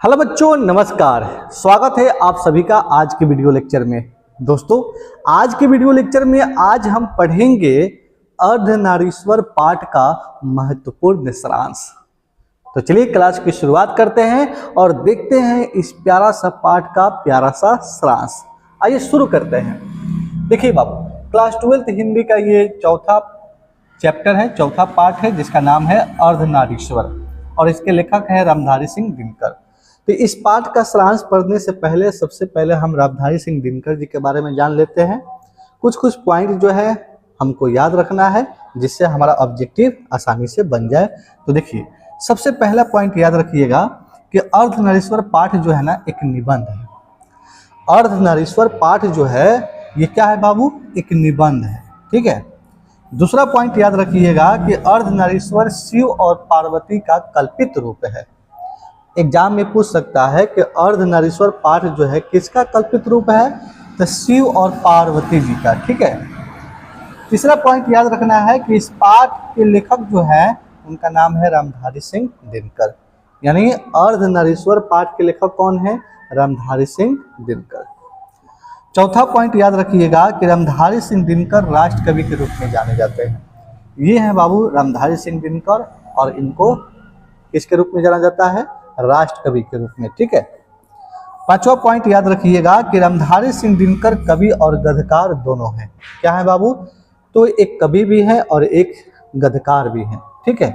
Hello बच्चों, नमस्कार। स्वागत है आप सभी का आज के वीडियो लेक्चर में। दोस्तों, आज के वीडियो लेक्चर में आज हम पढ़ेंगे अर्धनारीश्वर पाठ का महत्वपूर्ण सारांश। तो चलिए क्लास की शुरुआत करते हैं और देखते हैं इस प्यारा सा पाठ का प्यारा सा सारांश। आइए शुरू करते हैं। देखिए बाबू, क्लास 12th हिंदी का ये चौथा चैप्टर है, चौथा पाठ है, जिसका नाम है अर्धनारीश्वर और इसके लेखक है रामधारी सिंह दिनकर। तो इस पाठ का सारांश पढ़ने से पहले सबसे पहले हम रामधारी सिंह दिनकर जी के बारे में जान लेते हैं। कुछ पॉइंट जो है हमको याद रखना है, जिससे हमारा ऑब्जेक्टिव आसानी से बन जाए। तो देखिए, सबसे पहला पॉइंट याद रखिएगा कि अर्धनारीश्वर पाठ जो है ना, एक निबंध है। अर्धनारीश्वर पाठ जो है ये क्या है बाबू? एक निबंध है। ठीक है। दूसरा पॉइंट याद रखिएगा कि अर्धनारीश्वर शिव और पार्वती का कल्पित रूप है। एग्जाम में पूछ सकता है कि अर्धनारीश्वर पाठ जो है किसका कल्पित रूप है? तो शिव और पार्वती जी का। ठीक है। तीसरा पॉइंट याद रखना है कि इस पाठ के लेखक जो है उनका नाम है रामधारी सिंह दिनकर, यानी अर्धनारीश्वर पाठ के लेखक कौन है? रामधारी सिंह दिनकर। चौथा पॉइंट याद रखिएगा कि रामधारी सिंह दिनकर राष्ट्र कवि के रूप में जाने जाते हैं। ये हैं बाबू रामधारी सिंह दिनकर, और इनको किसके रूप में जाना जाता है? राष्ट्र कवि के रूप में। ठीक है। पांचवा पॉइंट याद रखिएगा कि रामधारी सिंह दिनकर कवि और गद्यकार दोनों हैं। क्या है बाबू? तो एक कवि भी है और एक गद्यकार भी है। ठीक है।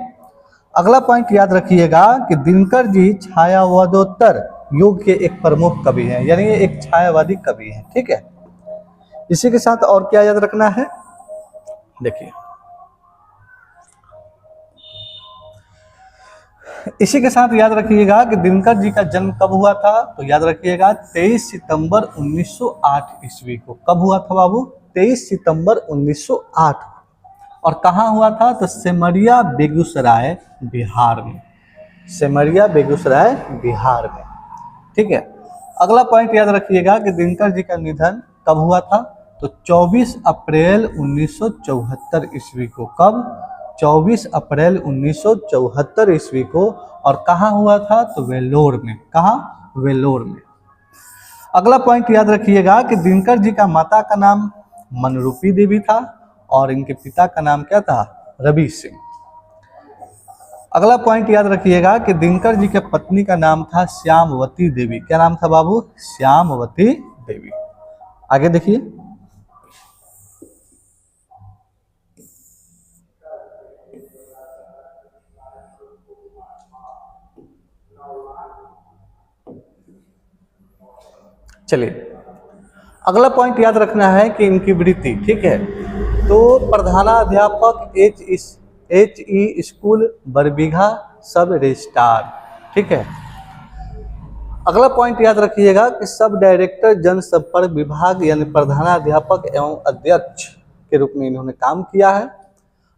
अगला पॉइंट याद रखिएगा कि दिनकर जी छायावादोत्तर युग के एक प्रमुख कवि हैं, यानी एक छायावादी कवि हैं। ठीक है। इसी के साथ और क्या याद रखना है? देखिए, इसी के साथ याद रखिएगा कि दिनकर जी का जन्म कब हुआ था? तो याद रखिएगा 23 सितंबर 1908 ईस्वी को। कब हुआ था बाबू? 23 सितंबर 1908। और कहाँ हुआ था? तो सेमरिया बेगूसराय बिहार में। सेमरिया बेगूसराय बिहार में। ठीक है। अगला पॉइंट याद रखिएगा कि दिनकर जी का निधन कब हुआ था? तो 24 अप्रैल 1974 ईस्वी को। कब? 24 अप्रैल 1974 ईस्वी को। और कहाँ हुआ था? तो वेल्लोर में। कहाँ? वेल्लोर में। अगला पॉइंट याद रखिएगा कि दिनकर जी का माता का नाम मनरूपी देवी था और इनके पिता का नाम क्या था? रवि सिंह। अगला पॉइंट याद रखिएगा कि दिनकर जी के पत्नी का नाम था श्यामवती देवी। क्या नाम था बाबू? श्यामवती देवी। आगे देखिए, चलिए अगला पॉइंट याद रखना है कि इनकी वृत्ति। ठीक है। तो प्रधानाध्यापक HE स्कूल बरबीघा सब रजिस्ट्रार। ठीक है। अगला पॉइंट याद रखिएगा कि सब डायरेक्टर जनसंपर्क विभाग, यानी प्रधानाध्यापक एवं अध्यक्ष के रूप में इन्होंने काम किया है।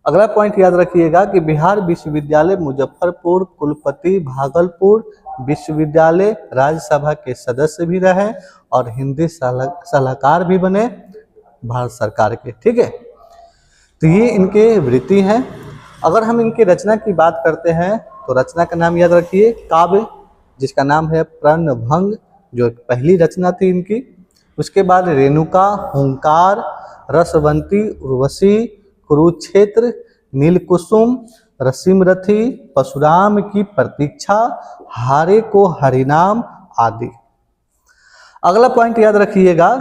अगला पॉइंट याद रखिएगा कि बिहार विश्वविद्यालय मुजफ्फरपुर कुलपति, भागलपुर विश्वविद्यालय राज्यसभा के सदस्य भी रहे और हिंदी सलाहकार भी बने भारत सरकार के। ठीक है। तो ये इनके वृत्ति हैं। अगर हम इनके रचना की बात करते हैं तो रचना का नाम याद रखिए काव्य, जिसका नाम है प्रणभंग, जो पहली रचना थी इनकी। उसके बाद रेणुका, हुंकार, रसवंती, उर्वशी, कुरुक्षेत्र, नीलकुसुम, रसीमरथी, परशुराम की प्रतीक्षा, हारे को हरिनाम आदि। अगला पॉइंट याद रखिएगा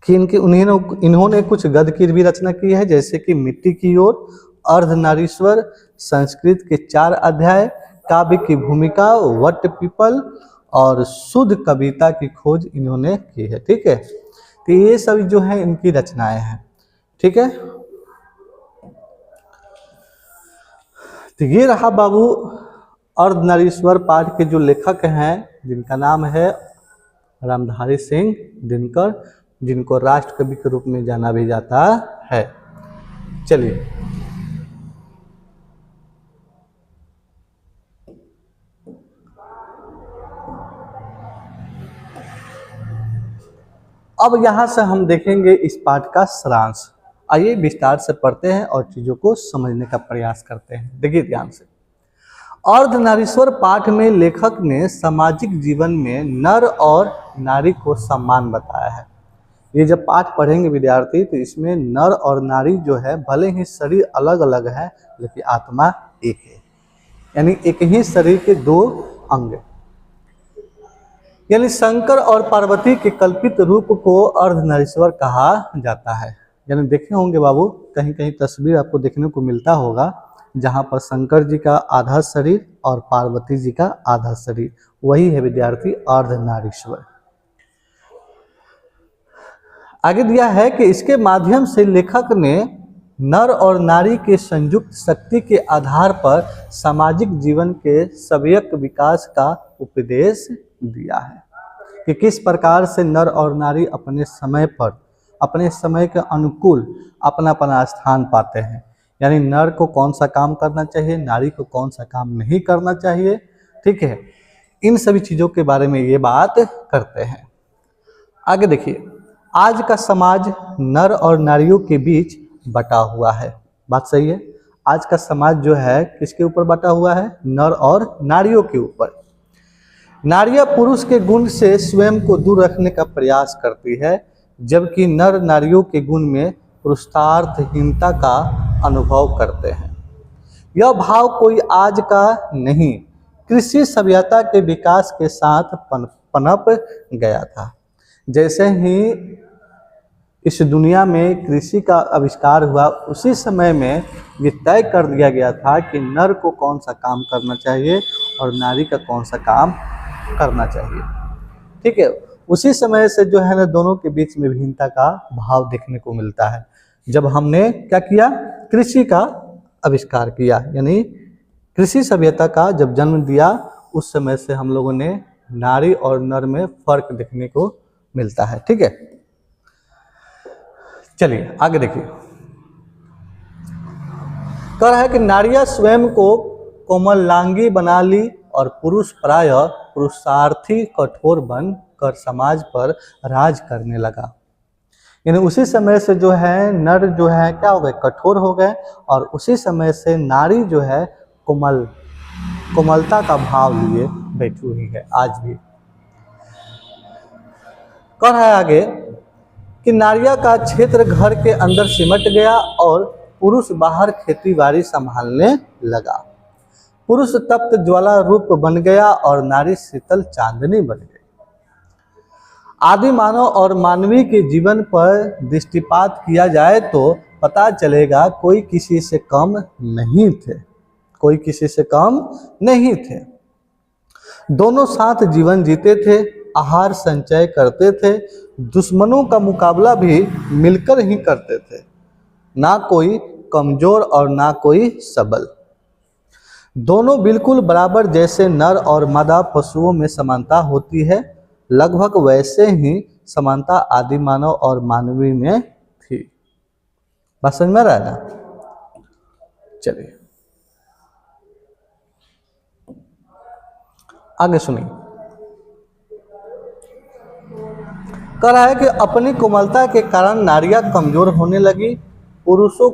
कि इन्होंने कुछ गद्य की भी रचना की है, जैसे कि मिट्टी की ओर, अर्धनारीश्वर, संस्कृत के 4 अध्याय, काव्य की भूमिका, वट पीपल और शुद्ध कविता की खोज इन्होंने की है। ठीक है। तो ये सब जो है इनकी रचनाएं हैं। ठीक है। तो ये रहा बाबू अर्धनारीश्वर पाठ के जो लेखक हैं, जिनका नाम है रामधारी सिंह दिनकर, जिनको राष्ट्र कवि के रूप में जाना भी जाता है। चलिए अब यहाँ से हम देखेंगे इस पाठ का सारांश। आइए विस्तार से पढ़ते हैं और चीज़ों को समझने का प्रयास करते हैं। देखिए ध्यान से। अर्धनारीश्वर पाठ में लेखक ने सामाजिक जीवन में नर और नारी को समान बताया है। ये जब पाठ पढ़ेंगे विद्यार्थी तो इसमें नर और नारी जो है भले ही शरीर अलग अलग है लेकिन आत्मा एक है, यानी एक ही शरीर के दो अंग। यानी शंकर और पार्वती के कल्पित रूप को अर्धनारीश्वर कहा जाता है। यानी देखे होंगे बाबू, कहीं कहीं तस्वीर आपको देखने को मिलता होगा जहाँ पर शंकर जी का आधा शरीर और पार्वती जी का आधा शरीर, वही है विद्यार्थी अर्धनारीश्वर। आगे दिया है कि इसके माध्यम से लेखक ने नर और नारी के संयुक्त शक्ति के आधार पर सामाजिक जीवन के सवयक विकास का उपदेश दिया है कि किस प्रकार से नर और नारी अपने समय पर, अपने समय के अनुकूल अपना अपना स्थान पाते हैं। यानी नर को कौन सा काम करना चाहिए, नारी को कौन सा काम नहीं करना चाहिए, ठीक है। इन सभी चीज़ों के बारे में ये बात करते हैं। आगे देखिए, आज का समाज नर और नारियों के बीच बटा हुआ है। बात सही है। आज का समाज जो है किसके ऊपर बटा हुआ है? नर और नारियों के ऊपर। नारियां पुरुष के गुण से स्वयं को दूर रखने का प्रयास करती है, जबकि नर नारियों के गुण में पुरुषार्थहीनता का अनुभव करते हैं। यह भाव कोई आज का नहीं, कृषि सभ्यता के विकास के साथ पनप गया था। जैसे ही इस दुनिया में कृषि का आविष्कार हुआ, उसी समय में ये तय कर दिया गया था कि नर को कौन सा काम करना चाहिए और नारी का कौन सा काम करना चाहिए, ठीक है। उसी समय से जो है ना दोनों के बीच में भिन्नता का भाव देखने को मिलता है। जब हमने क्या किया? कृषि का आविष्कार किया, यानी कृषि सभ्यता का जब जन्म दिया, उस समय से हम लोगों ने नारी और नर में फर्क देखने को मिलता है, ठीक है। चलिए आगे देखिए, कह रहा है कि नारियां स्वयं को कोमलांगी बना ली और पुरुष प्रायः पुरुषार्थी कठोर बन कर समाज पर राज करने लगा। यानी उसी समय से जो है नर जो है क्या हो गए? कठोर हो गए, और उसी समय से नारी जो है कोमलता का भाव लिए बैठी हुई है आज भी। कह रहा है आगे कि नारिया का क्षेत्र घर के अंदर सिमट गया और पुरुष बाहर खेती बाड़ी संभालने लगा। पुरुष तप्त ज्वाला रूप बन गया और नारी शीतल चांदनी बन गई। आदि मानव और मानवीय के जीवन पर दृष्टिपात किया जाए तो पता चलेगा कोई किसी से कम नहीं थे, कोई किसी से कम नहीं थे। दोनों साथ जीवन जीते थे, आहार संचय करते थे, दुश्मनों का मुकाबला भी मिलकर ही करते थे। ना कोई कमजोर और ना कोई सबल, दोनों बिल्कुल बराबर। जैसे नर और मादा पशुओं में समानता होती है, लगभग वैसे ही समानता आदि मानव और मानवीय में थी। बात समझ में आ रहा है ना? चलिए आगे सुनिए। कह रहा है कि अपनी कोमलता के कारण नारियां कमजोर होने लगी, पुरुषों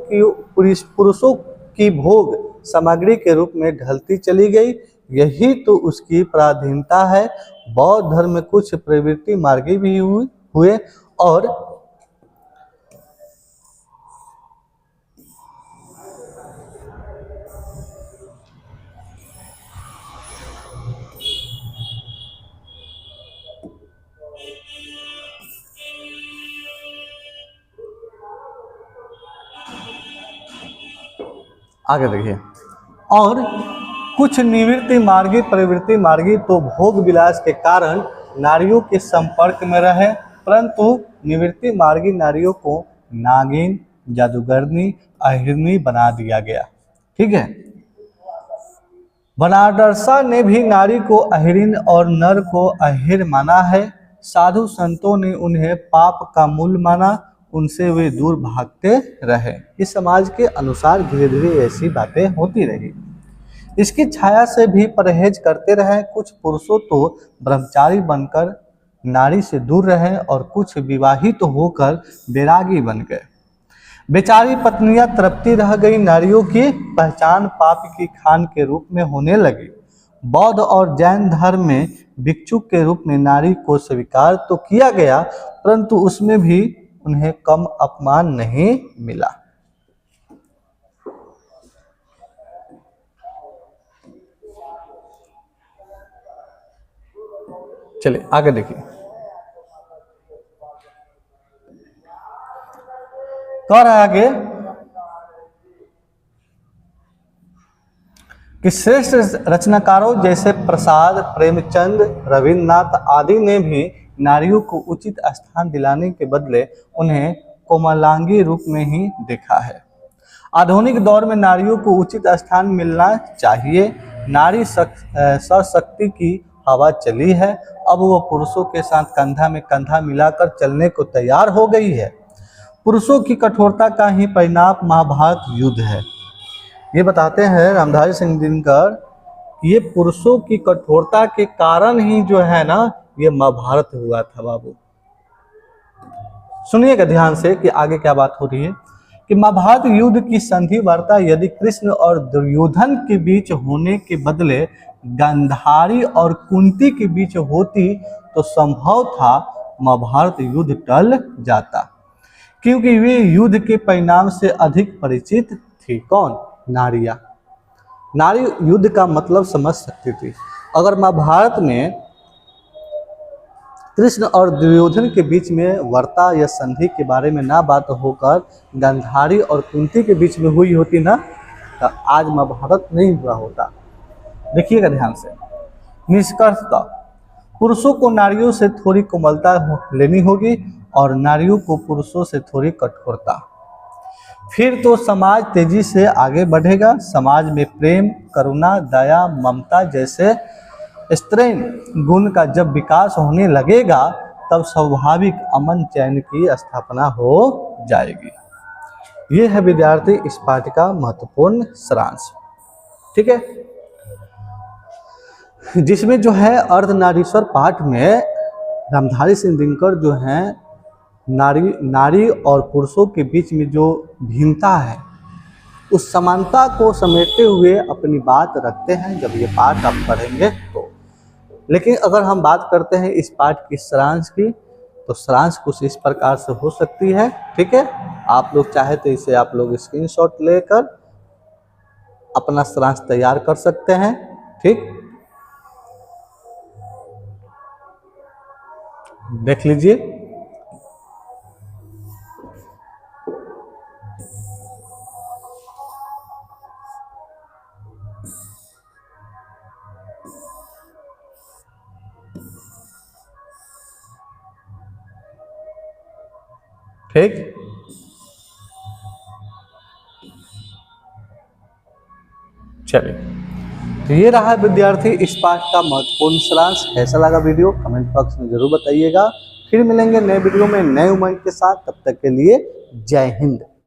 की भोग सामग्री के रूप में ढलती चली गई। यही तो उसकी पराधीनता है। बौद्ध धर्म में कुछ प्रवृत्ति मार्गी भी हुए और आगे देखिए, और कुछ निवृत्ति प्रवृत्ति मार्गी तो भोग विलास के कारण नारियों के संपर्क में रहे, परंतु निवृत्ति मार्गी नारियों को नागिन, जादूगरनी, अहिरनी बना दिया गया, ठीक है। बनारसा ने भी नारी को अहिरिन और नर को अहिर माना है। साधु संतों ने उन्हें पाप का मूल माना, उनसे वे दूर भागते रहे। इस समाज के अनुसार धीरे धीरे ऐसी बातें होती रही। इसकी छाया से भी परहेज करते रहे। कुछ पुरुषों तो ब्रह्मचारी बनकर नारी से दूर रहे और कुछ विवाहित होकर बैरागी बन गए। बेचारी पत्नियां तड़पती रह गई, नारियों की पहचान पाप की खान के रूप में होने लगी। बौद्ध और जैन धर्म में भिक्षुक के रूप में नारी को स्वीकार तो किया गया, परंतु उसमें भी उन्हें कम अपमान नहीं मिला। चलिए आगे देखिए। कह रहा है आगे कि श्रेष्ठ रचनाकारों जैसे प्रसाद, प्रेमचंद, रविन्द्रनाथ आदि ने भी नारियों को उचित स्थान दिलाने के बदले उन्हें कोमलांगी रूप में ही देखा है। आधुनिक दौर में नारियों को उचित स्थान मिलना चाहिए। नारी सशक्ति की हवा चली है, अब वो पुरुषों के साथ कंधा में कंधा मिलाकर चलने को तैयार हो गई है। पुरुषों की कठोरता का ही परिणाम महाभारत युद्ध है। ये बताते हैं रामधारी सिंह दिनकर, ये पुरुषों की कठोरता के कारण ही जो है ना ये महाभारत हुआ था बाबू। सुनिएगा ध्यान से कि आगे क्या बात हो रही है कि महाभारत युद्ध की संधि वार्ता यदि कृष्ण और दुर्योधन के बीच होने के बदले गांधारी और कुंती के बीच होती तो संभव था महाभारत युद्ध टल जाता, क्योंकि वे युद्ध के परिणाम से अधिक परिचित थी। कौन? नारियां। नारी युद्ध का मतलब समझ सकती थी। अगर महाभारत में कृष्ण और दुर्योधन के बीच में वार्ता या संधि के बारे में ना बात होकर गांधारी और कुंती के बीच में हुई होती ना, तो आज महाभारत नहीं हुआ होता। देखिएगा ध्यान से। निष्कर्षतः पुरुषों को नारियों से थोड़ी कोमलता लेनी होगी और नारियों को पुरुषों से थोड़ी कठोरता, फिर तो समाज तेजी से आगे बढ़ेगा। समाज में प्रेम, करुणा, दया, ममता जैसे स्त्रीण गुण का जब विकास होने लगेगा तब स्वाभाविक अमन चैन की स्थापना हो जाएगी। ये है विद्यार्थी इस पाठ का महत्वपूर्ण सारांश। ठीक है, जिसमें जो है अर्धनारीश्वर पाठ में रामधारी सिंह दिनकर जो है नारी और पुरुषों के बीच में जो भिन्नता है उस समानता को समेटते हुए अपनी बात रखते हैं जब ये पाठ आप पढ़ेंगे तो। लेकिन अगर हम बात करते हैं इस पाठ की सारांश की, तो सारांश कुछ इस प्रकार से हो सकती है। ठीक है, आप लोग चाहे तो इसे आप लोग स्क्रीनशॉट लेकर अपना सारांश तैयार कर सकते हैं। ठीक, देख लीजिए। ठीक, चलिए, तो ये रहा विद्यार्थी इस पाठ का महत्वपूर्ण सारांश। कैसा लगा वीडियो कमेंट बॉक्स में जरूर बताइएगा। फिर मिलेंगे नए वीडियो में नए उमंग के साथ, तब तक के लिए जय हिंद।